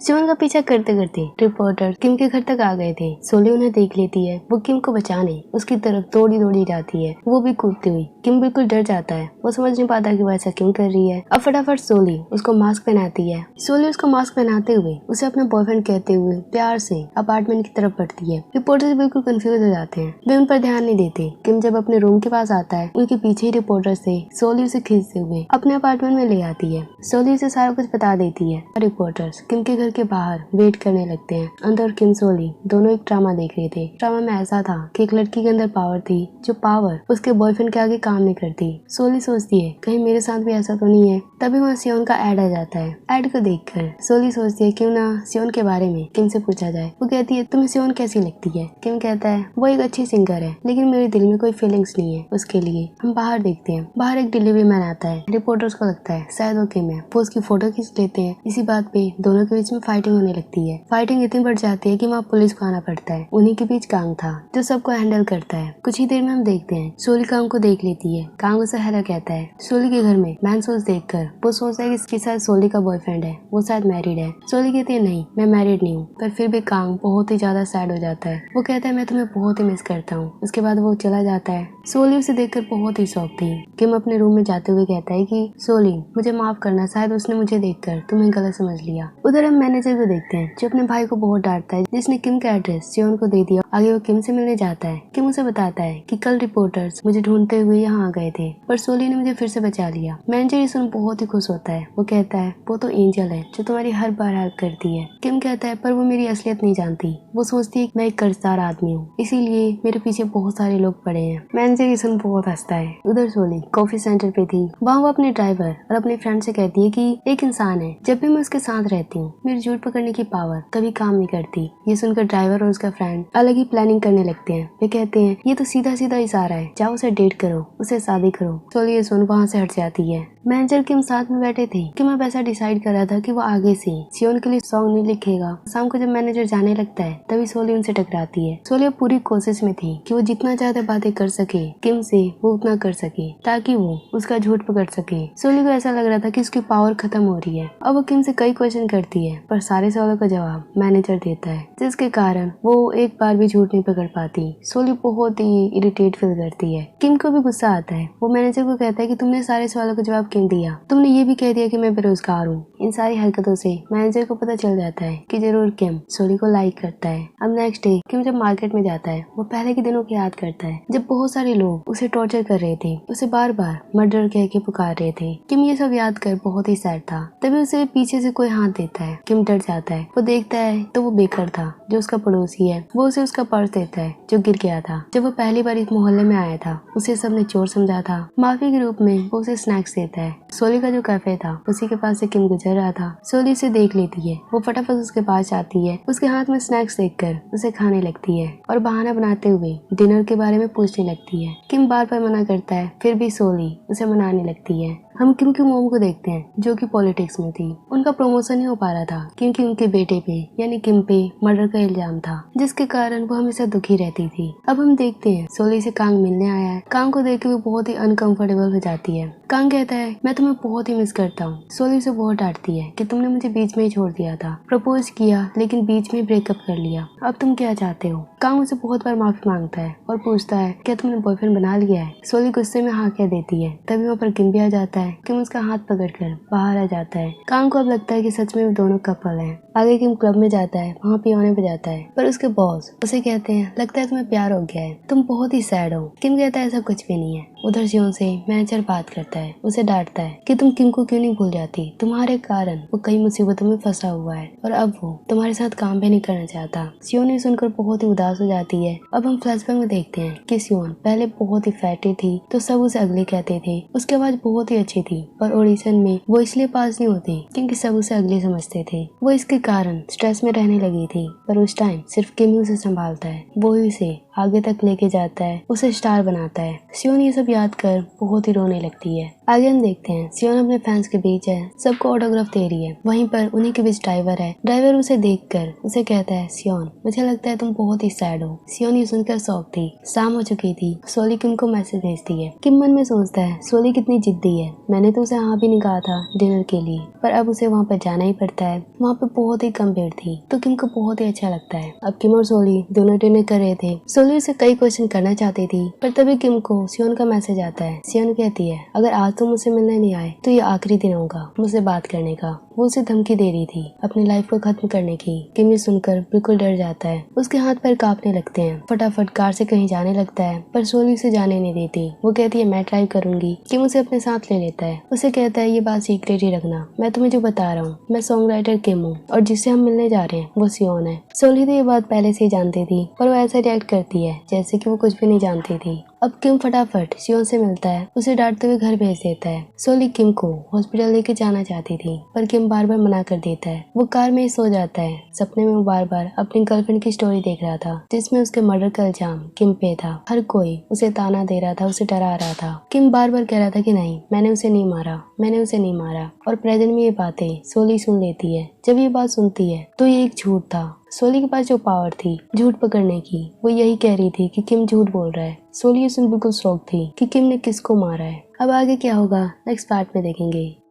सियोन का पीछा करते करते रिपोर्टर किम के घर तक आ गए थे। सोली उन्हें देख लेती है। वो किम को बचाने उसकी तरफ दौड़ी दौड़ी जाती है, वो भी कूदती हुई। किम बिल्कुल डर जाता है, वो समझ नहीं पाता कि वो ऐसा क्यों कर रही है। अब फटाफट सोली उसको मास्क पहनाती है। सोली उसको मास्क पहनाते हुए उसे अपने बॉयफ्रेंड कहते हुए प्यार से अपार्टमेंट की तरफ बढ़ती है। रिपोर्टर्स बिल्कुल कंफ्यूज हो जाते हैं, वे उन पर ध्यान नहीं देते। किम जब अपने रूम के पास आता है, उनके पीछे ही रिपोर्टर से सोली उसे खींचते हुए अपने अपार्टमेंट में ले आती है। सोली उसे सारा कुछ बता देती है। रिपोर्टर्स किम के घर के बाहर वेट करने लगते हैं। अंदर किम सोली दोनों एक ड्रामा देख रहे थे। ड्रामा में ऐसा था कि एक लड़की के अंदर पावर थी, जो पावर उसके बॉयफ्रेंड के आगे काम नहीं करती। सोली सोचती है कहीं मेरे साथ भी ऐसा तो नहीं है। तभी वहाँ सियोन का एड आ जाता है। एड को देखकर सोली सोचती है क्यों ना सियोन के बारे में किम से पूछा जाए। वो कहती है तुम्हें सियोन कैसी लगती है। किम कहता है वो एक अच्छी सिंगर है, लेकिन मेरे दिल में कोई फीलिंग्स नहीं है उसके लिए। हम बाहर देखते हैं, बाहर एक डिलीवरी मैन आता है। रिपोर्टर्स को लगता है शायद वो किम है, वो उसकी फोटो खींच लेते हैं। इसी बात पे दोनों के बीच में फाइटिंग होने लगती है। फाइटिंग इतनी बढ़ जाती है कि वहाँ पुलिस को आना पड़ता है। उन्हीं के बीच कांग था जो सबको हैंडल करता है। कुछ ही देर में हम देखते हैं सोली कांग को देख लेती है। कांग उसे हेलो कहता है। सोली के घर में मैन सोच देखकर वो सोचता है कि इसके साथ सोली का बॉयफ्रेंड है, वो शायद मैरिड है। सोली कहती है नहीं, मैं मैरिड नहीं हूँ। पर फिर भी कांग बहुत ही ज्यादा सैड हो जाता है। वो कहता है मैं तुम्हें बहुत ही मिस करता हूँ। उसके बाद वो चला जाता है। सोली उसे देखकर बहुत ही शॉक थी। किम अपने रूम में जाते हुए कहता है कि सोली मुझे माफ करना, शायद उसने मुझे देखकर तुम्हें गलत समझ लिया। उधर हम मैनेजर को देखते हैं जो अपने भाई को बहुत डांटता है, जिसने किम का एड्रेस सियोन को दे दिया। आगे वो किम से मिलने जाता है। किम उसे बताता है कि कल रिपोर्टर्स मुझे ढूंढते हुए यहाँ आ गए थे, पर सोली ने मुझे फिर से बचा लिया। मैनेजर ये सुन बहुत ही खुश होता है। वो कहता है वो तो एंजल है जो तुम्हारी हर बार हेल्प करती है। किम कहता है पर वो मेरी असलियत नहीं जानती। वो सोचती है मैं एक कर्जदार आदमी हूँ, इसीलिए मेरे पीछे बहुत सारे लोग पड़े हैं। मैनेजर ये सुन बहुत हंसता है। उधर सोली कॉफी सेंटर पे थी। वहाँ वो अपने ड्राइवर और अपने फ्रेंड से कहती है कि एक इंसान है, जब भी मैं उसके साथ रहती हूँ मेरी झूठ पकड़ने की पावर कभी काम नहीं करती। ये सुनकर ड्राइवर और उसका फ्रेंड अलग ही प्लानिंग करने लगते हैं। वे कहते हैं ये तो सीधा सीधा इशारा है, जाओ उसे डेट करो, उसे शादी करो। सोली ये सुन वहाँ से हट जाती है। मैनेजर किम साथ में बैठे थे कि मैं वैसा डिसाइड कर रहा था कि वो आगे से सियोन के लिए सॉन्ग नहीं लिखेगा। शाम को जब मैनेजर जाने लगता है तभी सोली उनसे टकराती है। सोली पूरी कोशिश में थी कि वो जितना ज्यादा बातें कर सके किम से वो उतना कर सके, ताकि वो उसका झूठ पकड़ सके। सोली को ऐसा लग रहा था कि उसकी पावर खत्म हो रही है। अब वो किम से कई क्वेश्चन करती है, पर सारे सवालों का जवाब मैनेजर देता है, जिसके कारण वो एक बार भी झूठ नहीं पकड़ पाती। सोली बहुत ही इरिटेट फील करती है। किम को भी गुस्सा आता है। वो मैनेजर को कहता है कि तुमने सारे सवालों का जवाब क्यों दिया, तुमने ये भी कह दिया कि मैं बेरोजगार हूँ। इन सारी हरकतों से मैनेजर को पता चल जाता है कि जरूर किम सोली को लाइक करता है। अब नेक्स्ट डे किम जब मार्केट में जाता है, वो पहले के दिनों की याद करता है जब बहुत सारे लोग उसे टॉर्चर कर रहे थे, उसे बार बार मर्डर कह के पुकार रहे थे। किम ये सब याद कर बहुत ही सैड था। तभी उसे पीछे से कोई हाथ देता है। किम डर जाता है। वो देखता है तो वो बेकर था जो उसका पड़ोसी है। वो उसे उसका पर्स देता है जो गिर गया था जब वो पहली बार इस मोहल्ले में आया था। उसे सबने चोर समझा था। माफी के रूप में वो उसे स्नैक्स देता है। सोली का जो कैफे था उसी के पास से किम गुजर रहा था। सोली उसे देख लेती है। वो फटाफट उसके पास जाती है। उसके हाथ में स्नैक्स देखकर उसे खाने लगती है और बहाना बनाते हुए डिनर के बारे में पूछने लगती है। किम बार बार मना करता है, फिर भी सोली उसे मनाने लगती है। हम किम की मॉम को देखते हैं जो कि पॉलिटिक्स में थी। उनका प्रमोशन नहीं हो पा रहा था क्योंकि उनके बेटे पे यानी किम पे मर्डर का इल्जाम था, जिसके कारण वो हमेशा दुखी रहती थी। अब हम देखते हैं सोली से कांग मिलने आया है। कांग को देख के वो बहुत ही अनकंफर्टेबल हो जाती है। कांग कहता है मैं तुम्हें बहुत ही मिस करता हूँ। सोली उसे बहुत डांटती है कि तुमने मुझे बीच में ही छोड़ दिया था, प्रपोज किया लेकिन बीच में ब्रेकअप कर लिया, अब तुम क्या चाहते हो। कांग उसे बहुत बार माफी मांगता है और पूछता है क्या तुमने बॉयफ्रेंड बना लिया है। सोली गुस्से में हाँ कह देती है। तभी वहाँ पर किम भी आ जाता है। किम उसका हाथ पकड़कर बाहर आ जाता है। कांग को अब लगता है कि सच में दोनों कपल हैं। आगे किम क्लब में जाता है, वहाँ पियोने पे जाता है, पर उसके बॉस उसे कहते हैं लगता है तुम्हें प्यार हो गया है, तुम बहुत ही सैड हो। किम कहता है ऐसा कुछ भी नहीं है। उधर सियोन से मैनेजर बात करता है, उसे डांटता है कि तुम किम को क्यों नहीं भूल जाती, तुम्हारे कारण वो कई मुसीबतों में फंसा हुआ है और अब वो तुम्हारे साथ काम भी नहीं करना चाहता। सियोन ये सुनकर बहुत ही उदास हो जाती है। अब हम फ्लैशबैक में देखते हैं कि सियोन पहले बहुत ही फैटी थी तो सब उसे अगली कहते थे। उसकी आवाज बहुत ही अच्छी थी, पर ऑडिशन में वो इसलिए पास नहीं होती क्योंकि सब उसे अगली समझते थे। वो इसके कारण स्ट्रेस में रहने लगी थी, पर उस टाइम सिर्फ किम ही उसे संभालता है। वो ही उसे आगे तक लेके जाता है, उसे स्टार बनाता है। सियोन ये सब याद कर बहुत ही रोने लगती है। आगे हम देखते हैं सियोन अपने फैंस के बीच है, सबको ऑटोग्राफ दे रही है। वहीं पर उन्हीं के बीच ड्राइवर है। ड्राइवर उसे देखकर उसे कहता है सियोन मुझे लगता है तुम बहुत ही सैड हो। सियोन ये सुनकर शॉक थी। शाम हो चुकी थी। सोली किम को मैसेज भेजती है। किम मन में सोचता है सोली कितनी जिद्दी है, मैंने तो उसे हाँ भी नहीं कहा था डिनर के लिए, पर अब उसे वहाँ पर जाना ही पड़ता है। वहाँ पे बहुत बहुत ही कम भीड़ थी, तो किम को बहुत ही अच्छा लगता है। अब किम और सोली दोनों डिनर कर रहे थे। सोली उसे कई क्वेश्चन करना चाहती थी, पर तभी किम को सियोन का मैसेज आता है। सियोन कहती है, अगर आज तुम मुझसे मिलने नहीं आए तो ये आखिरी दिन होगा मुझसे बात करने का। वो उसे धमकी दे रही थी अपनी लाइफ को खत्म करने की। किम ये सुनकर बिल्कुल डर जाता है, उसके हाथ पैर कांपने लगते हैं। फटाफट कार से कहीं जाने लगता है, पर सोली उसे जाने नहीं देती। वो कहती है, मैं ड्राइव करूंगी। किम उसे अपने साथ ले लेता है। उसे कहता है, ये बात सीक्रेट ही रखना, मैं तुम्हें जो बता रहा हूँ, मैं सॉन्ग राइटर किम हूँ और जिससे हम मिलने जा रहे हैं वो सियोन है। सोली तो ये बात पहले से ही जानती थी, पर वो ऐसा रिएक्ट करती है जैसे कि वो कुछ भी नहीं जानती थी। अब किम फटाफट सियोन से मिलता है, उसे डांटते हुए घर भेज देता है। सोली किम को हॉस्पिटल लेके जाना चाहती थी, पर किम बार बार मना कर देता है। वो कार में ही सो जाता है। सपने में वो बार बार अपनी गर्लफ्रेंड की स्टोरी देख रहा था, जिसमें उसके मर्डर का इल्जाम किम पे था। हर कोई उसे ताना दे रहा था, उसे डरा रहा था। किम बार बार कह रहा था कि नहीं, मैंने उसे नहीं मारा, मैंने उसे नहीं मारा। और प्रेजेंट में ये बातें सोली सुन लेती है। जब ये बात सुनती है तो ये एक झूठ था। सोली के पास जो पावर थी झूठ पकड़ने की, वो यही कह रही थी कि किम झूठ बोल रहा है। सोली ये सुन बिल्कुल शॉक थी कि किम ने किसको मारा है। अब आगे क्या होगा नेक्स्ट पार्ट में देखेंगे।